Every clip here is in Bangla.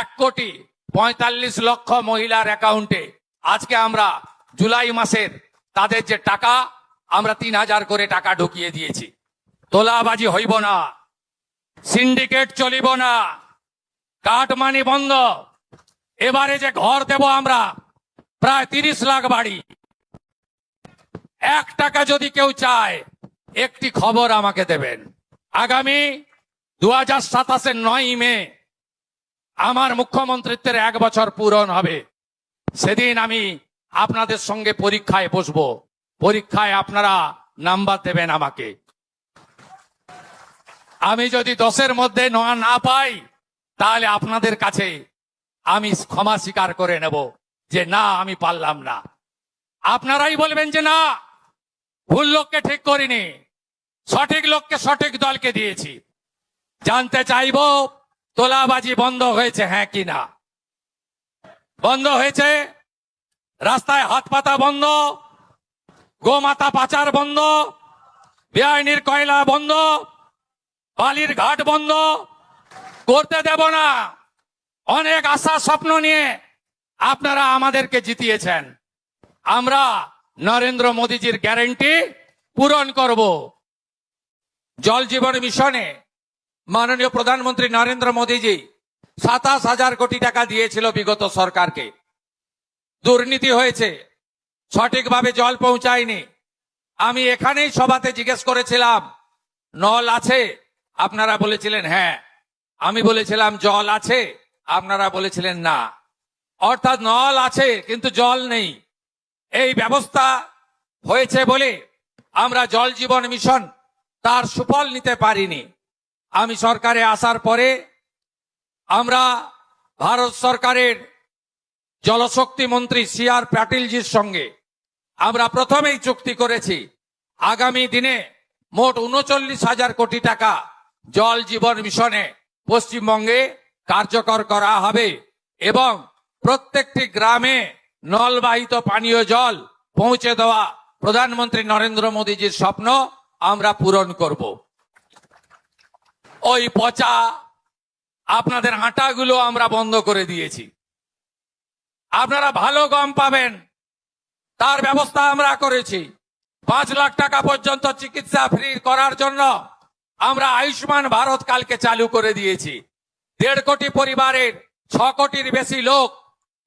1,45,00,000 মহিলার অ্যাকাউন্টে আজকে আমরা জুলাই মাসের তাদের যে টাকা আমরা 3,000 করে টাকা ঢুকিয়ে দিয়েছি। তোলাবাজি হইব না, সিন্ডিকেট চলিব না, কাটমানি বন্ধ। এবারে যে ঘর দেব আমরা প্রায় 30 লাখ বাড়ি। 1 টাকা যদি কেউ চায় একটি খবর আমাকে দেবেন। আগামী 2027-এর 9 মে আমার মুখ্যমন্ত্রিত্বের 1 বছর পূরণ হবে। সেদিন আমি আপনাদের সঙ্গে পরীক্ষায় বসবো। পরীক্ষায় আপনারা নাম্বার দেবেন আমাকে। আমি যদি 10-এর মধ্যে না পাই তাহলে আপনাদের কাছে আমি ক্ষমা স্বীকার করে নেব যে না, আমি পারলাম না। আপনারাই বলবেন যে না, ভুল লোককে ঠিক করিনি, সঠিক লোককে সঠিক দলকে দিয়েছি। জানতে চাইব তোলাবাজি বন্ধ হয়েছে হ্যাঁ কি না? বন্ধ হয়েছে। রাস্তায় হাত পাতা বন্ধ, গোমাতা পাচার বন্ধ, বেআইনির কয়লা বন্ধ, বালির ঘাট বন্ধ করতে দেব না। অনেক আশা স্বপ্ন নিয়ে আপনারা আমাদেরকে জিতিয়েছেন। আমরা নরেন্দ্র মোদীজির গ্যারান্টি পূরণ করব। জল জীবন মিশনে মাননীয় প্রধানমন্ত্রী নরেন্দ্র মোদীজি 27,000 কোটি টাকা দিয়েছিল বিগত সরকারকে। দুর্নীতি হয়েছে, সঠিকভাবে জল পৌঁছায়নি। আমি এখানেই সভাতে জিজ্ঞেস করেছিলাম নল আছে, আপনারা বলেছিলেন হ্যাঁ। আমি বলেছিলাম জল আছে, আপনারা বলেছিলেন না। অর্থাৎ নল আছে কিন্তু জল নেই। এই ব্যবস্থা হয়েছে বলে আমরা জল জীবন মিশন তার সুফল নিতে পারিনি। আমি সরকারে আসার পরে আমরা ভারত সরকারের জলশক্তি মন্ত্রী CR পাটিলজির সঙ্গে আমরা প্রথমেই চুক্তি করেছি আগামী দিনে মোট 39,000 কোটি টাকা জল জীবন মিশনে পশ্চিমবঙ্গে কার্যকর করা হবে এবং প্রত্যেকটি গ্রামে নলবাহিত পানীয় জল পৌঁছে দেওয়া প্রধানমন্ত্রী নরেন্দ্র মোদীজির স্বপ্ন আমরা পূরণ করব। ওই পচা আপনাদের আটাগুলো আমরা বন্ধ করে দিয়েছি। আপনারা ভালো গম পাবেন তার ব্যবস্থা আমরা করেছি। 5 লাখ টাকা পর্যন্ত চিকিৎসা ফ্রি করার জন্য আমরা আয়ুষ্মান ভারত কালকে চালু করে দিয়েছি। 1.5 কোটি পরিবারের 6 কোটির বেশি লোক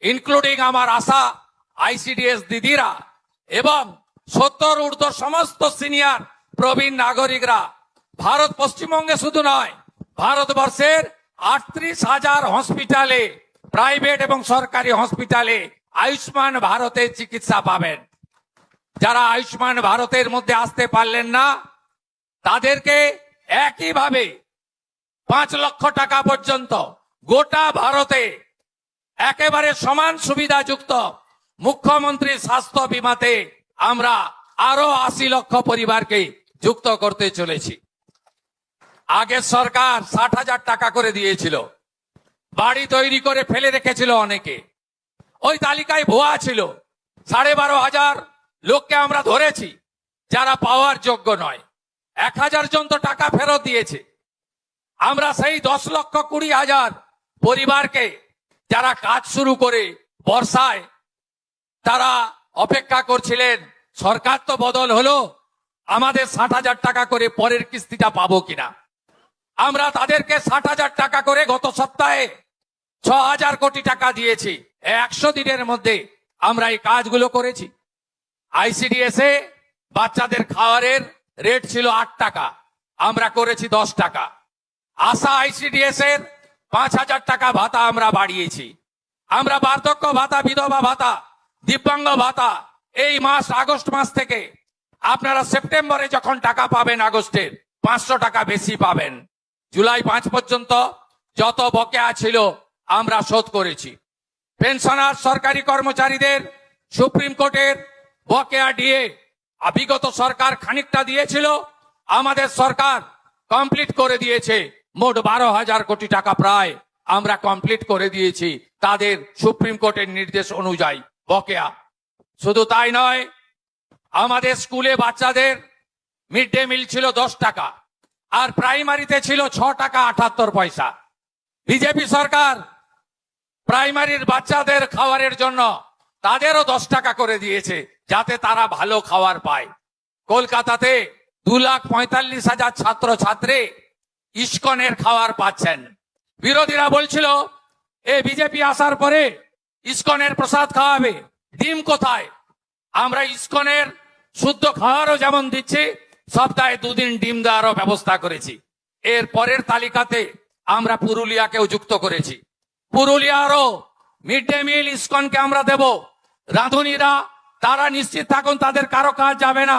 ইনক্লুডিং আমার আশা ICDS দিদিরা এবং 70 ঊর্ধ্ব সমস্ত সিনিয়র প্রবীণ নাগরিকরা ভারত পশ্চিমবঙ্গে শুধু নয় ভারতবর্ষের 38,000 হসপিটালে, প্রাইভেট এবং সরকারি হসপিটালে আয়ুষ্মান ভারতের চিকিৎসা পাবেন। যারা আয়ুষ্মান ভারতের মধ্যে আসতে পারলেন না তাদেরকে একইভাবে 5 লক্ষ টাকা পর্যন্ত গোটা ভারতে একেবারে সমান সুবিধাযুক্ত মুখ্যমন্ত্রী স্বাস্থ্য বীমাতে আমরা আরো 80 লক্ষ পরিবারকে যুক্ত করতে চলেছি। আগের সরকার 60,000 টাকা করে দিয়েছিল, বাড়ি তৈরি করে ফেলে রেখেছিল অনেকে। ওই তালিকায় ভুয়া ছিল। 12,500 লোককে আমরা ধরেছি যারা পাওয়ার যোগ্য নয়। 1,000 জন তো টাকা ফেরত দিয়েছে। আমরা সেই 10,20,000 পরিবারকে যারা কাজ শুরু করে বর্ষায় তারা অপেক্ষা করছিলেন সরকার তো বদল হলো, আমাদের 60,000 টাকা করে পরের কিস্তিটা পাবো কিনা। আমরা তাদেরকে 60,000 টাকা করে গত সপ্তাহে 6,000 কোটি টাকা দিয়েছি। 100 দিনের মধ্যে আমরা এই কাজগুলো করেছি। ICDS এ বাচ্চাদের খাওয়ারের রেট ছিল 8 টাকা, আমরা করেছি 10 টাকা। আশা ICDS এর 5,000 টাকা ভাতা আমরা বাড়িয়েছি। আমরা বার্ধক্য ভাতা, বিধবা ভাতা, দিব্যাঙ্গ ভাতা এই মাস আগস্ট মাস থেকে আপনারা সেপ্টেম্বরে যখন টাকা পাবেন আগস্টের 500 টাকা বেশি পাবেন। জুলাই 5 পর্যন্ত যত বকেয়া ছিল আমরা শোধ করেছি। পেনশনার সরকারি কর্মচারীদের সুপ্রিম কোর্টের বকেয়া দিয়ে বিগত সরকার খানিকটা দিয়েছিল, আমাদের সরকার কমপ্লিট করে দিয়েছে। মোট 12,000 কোটি টাকা প্রায় আমরা কমপ্লিট করে দিয়েছি তাদের সুপ্রিম কোর্টের নির্দেশ অনুযায়ী বকেয়া। শুধু তাই নয়, আমাদের স্কুলে বাচ্চাদের মিড ডে মিল ছিল 10 টাকা আর প্রাইমারিতে ছিল 6 টাকা 78 পয়সা। বিজেপি সরকার প্রাইমারির বাচ্চাদের খাবারের জন্য তাদেরও 10 টাকা করে দিয়েছে, যাতে তারা ভালো খাবার পায়। কলকাতাতে 2,45,000 ছাত্র ছাত্রী ইস্কনের খাবার পাচ্ছেন। বিরোধীরা বলছিল বিজেপি আসার পরে ইস্কনের প্রসাদ খাওয়াবে, ডিম কোথায়? আমরা ইস্কনের শুদ্ধ খাওয়ারও যেমন দিচ্ছি, সপ্তাহে 2 দিন ডিম দেওয়ারও ব্যবস্থা করেছি। এর পরের তালিকাতে আমরা পুরুলিয়াকেও যুক্ত করেছি। পুরুলিয়ারও মিড ডে মিল ইস্কনকে আমরা দেব। রাঁধুনিরা তারা নিশ্চিত থাকুন, তাদের কারো কাজ যাবে না,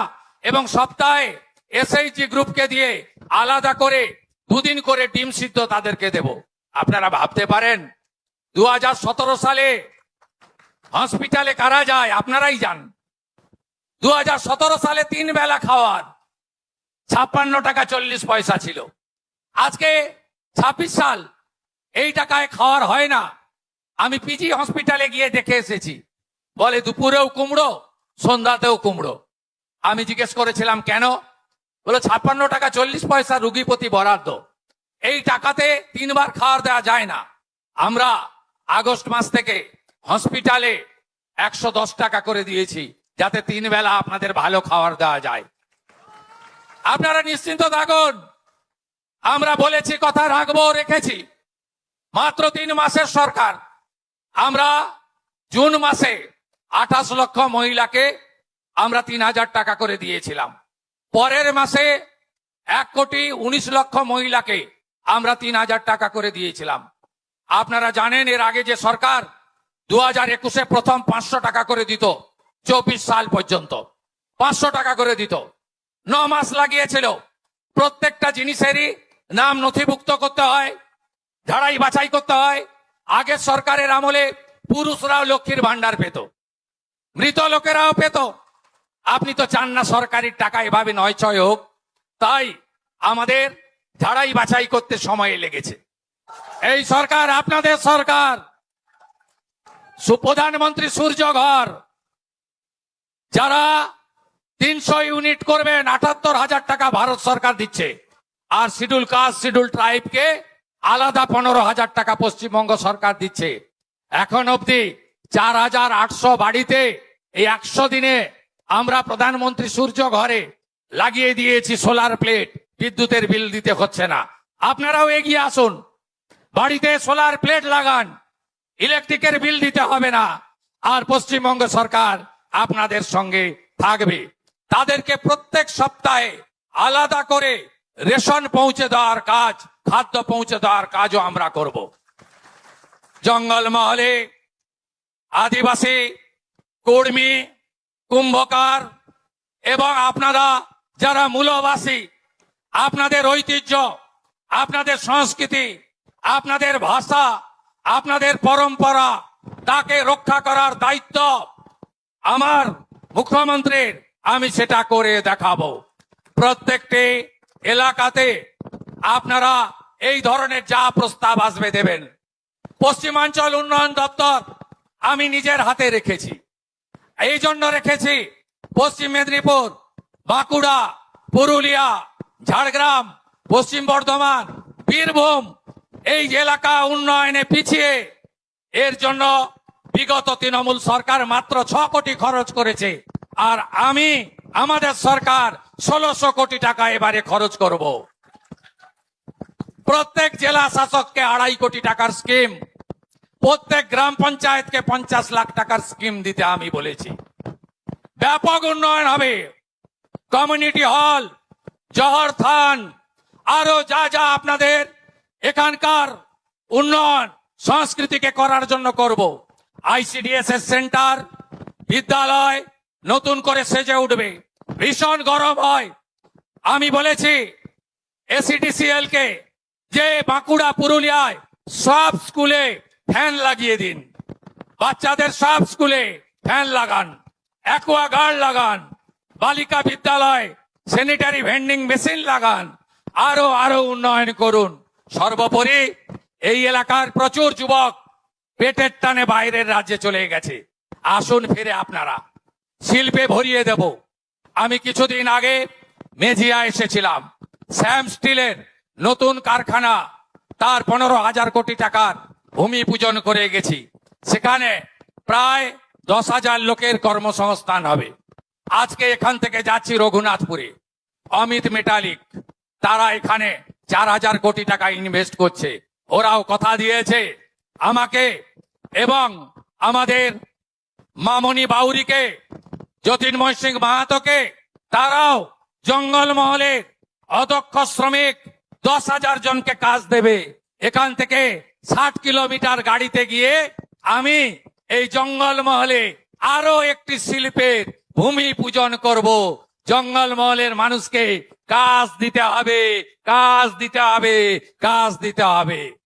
এবং সপ্তাহে এসএইচজি গ্রুপকে দিয়ে আলাদা করে 2 দিন করে ডিম সিদ্ধ তাদেরকে দেব। আপনারা ভাবতে পারেন 2017 সালে হসপিটালে কারা যায়? আপনারাই যান। 2017 সালে 3 বেলা খাওয়ার 56 টাকা 40 পয়সা ছিল। আজকে 26 সাল, এই টাকায় খাওয়ার হয় না। আমি পিজি হসপিটালে গিয়ে দেখে এসেছি, বলে দুপুরেও কুমড়ো, সন্ধ্যাতেও কুমড়ো। আমি জিজ্ঞেস করেছিলাম কেন? বলে 56 টাকা 40 পয়সা রুগী প্রতি বরাদ্দ, এই টাকাতে 3 বার খাওয়ার দেওয়া যায় না। আমরা আগস্ট মাস থেকে হসপিটালে 110 টাকা করে দিয়েছি, যাতে 3 বেলা আপনাদের ভালো খাবার দেওয়া যায়। আপনারা নিশ্চিন্ত থাকুন, আমরা বলেছি, কথা রাখবো, রেখেছি। মাত্র 3 মাসের সরকার, আমরা জুন মাসে 28 লক্ষ মহিলাকে আমরা 3,000 টাকা করে দিয়েছিলাম। পরের মাসে 1,19,00,000 মহিলাকে আমরা 3,000 টাকা করে দিয়েছিলাম। আপনারা জানেন এর আগে যে সরকার 2021-এ প্রথম 500 টাকা করে দিত, 24 সাল পর্যন্ত 500 টাকা করে দিত। 9 মাস লাগিয়েছিল। প্রত্যেকটা জিনিসেরই নাম নথিভুক্ত করতে হয়, ঝাড়াই বাছাই করতে হয়। আগের সরকারের আমলে পুরুষরাও লক্ষ্মীর ভান্ডার পেত, মৃত লোকেরাও পেত। আপনি তো চান না সরকারি টাকা এভাবে নয় ছয় হোক, তাই আমাদের ঝাড়াই বাছাই করতে সময় লেগেছে। এই সরকার আপনাদের সরকার। প্রধানমন্ত্রী সূর্য ঘর, যারা 300 ইউনিট করবেন 78,000 টাকা ভারত সরকার দিচ্ছে, আর শিডিউল কাস্ট শিডিউল ট্রাইবকে আলাদা 15,000 টাকা পশ্চিমবঙ্গ সরকার দিচ্ছে। এখন অবধি 4,800 বাড়িতে এই 100 দিনে আমরা প্রধানমন্ত্রী সূর্য ঘরে লাগিয়ে দিয়েছি সোলার প্লেট, বিদ্যুতের বিল দিতে হচ্ছে না। আপনারাও এগিয়ে আসুন, বাড়িতে সোলার প্লেট লাগান, ইলেকট্রিকের বিল দিতে হবে না, আর পশ্চিমবঙ্গ সরকার আপনাদের সঙ্গে থাকবে। তাদেরকে প্রত্যেক সপ্তাহে আলাদা করে রেশন পৌঁছে দেওয়ার কাজ, খাদ্য পৌঁছে দেওয়ার কাজও আমরা করব। জঙ্গলমহলে আদিবাসী, কর্মী, কুম্ভকার এবং আপনারা যারা মূলবাসী, আপনাদের ঐতিহ্য, আপনাদের সংস্কৃতি, আপনাদের ভাষা, আপনাদের পরম্পরা, তাকে রক্ষা করার দায়িত্ব আমার মুখ্যমন্ত্রীর। আমি সেটা করে দেখাবো। প্রত্যেকটি এলাকাতে আপনারা এই ধরনের যা প্রস্তাব আসবে দেবেন। পশ্চিমাঞ্চল উন্নয়ন দপ্তর আমি নিজের হাতে রেখেছি। এই জন্য রেখেছি, পশ্চিম মেদিনীপুর, বাঁকুড়া, পুরুলিয়া, ঝাড়গ্রাম, পশ্চিম বর্ধমান, বীরভূম, এই এলাকা উন্নয়নে পিছিয়ে। এর জন্য বিগত তৃণমূল সরকার মাত্র 6 কোটি খরচ করেছে, আর আমাদের সরকার 1600 কোটি টাকা এবারে খরচ করব। প্রত্যেক জেলা শাসককে 2.5 কোটি টাকার স্কিম, প্রত্যেক গ্রাম পঞ্চায়েতকে 50 লাখ টাকার স্কিম দিতে আমি বলেছি। ব্যাপক উন্নয়ন হবে। কমিউনিটি হল, জহর থান, আরো যা যা আপনাদের এখানকার উন্নয়ন সংস্কৃতিকে করার জন্য করব। ICDS সেন্টার, বিদ্যালয় নতুন করে সেজে উঠবে। ভীষণ গরম হয়, আমি বলেছি ACDCL কে যে বাঁকুড়া, পুরুলিয়ায় সব স্কুলে ফ্যান লাগিয়ে দিন, বাচ্চাদের সব স্কুলে ফ্যান লাগান, অ্যাকোয়াগার্ড লাগান, বালিকা বিদ্যালয় স্যানিটারি ভেন্ডিং মেশিন লাগান, আরো উন্নয়ন করুন। সর্বোপরি এই এলাকার প্রচুর যুবক পেটের টানে বাইরের রাজ্যে চলে গেছে, আসুন ফিরে আপনারা, শিল্পে ভরিয়ে দেব। আমি কিছুদিন আগে মেজিয়া এসেছিলাম, শ্যাম স্টিলের নতুন কারখানা, তার 15,000 কোটি টাকার ভূমি পূজন করে গেছি। সেখানে প্রায় 10,000 লোকের কর্মসংস্থান হবে। আজকে এখান থেকে যাচ্ছি রঘুনাথপুরে, অমিত মেটালিক, তারা এখানে 4,000 কোটি টাকা ইনভেস্ট করছে। ওরাও কথা দিয়েছে আমাকে এবং আমাদের মামনি বাউরিকে, যতীন্ময় সিং মাহাতোকে, তারাও জঙ্গলমহলের অদক্ষ শ্রমিক 10,000 জনকে কাজ দেবে। এখান থেকে 60 কিলোমিটার গাড়িতে গিয়ে আমি এই জঙ্গলমহলে আরো একটি শিল্পের ভূমি পূজন করব। জঙ্গলমহলের মানুষকে কাজ দিতে হবে, কাজ দিতে হবে, কাজ দিতে হবে।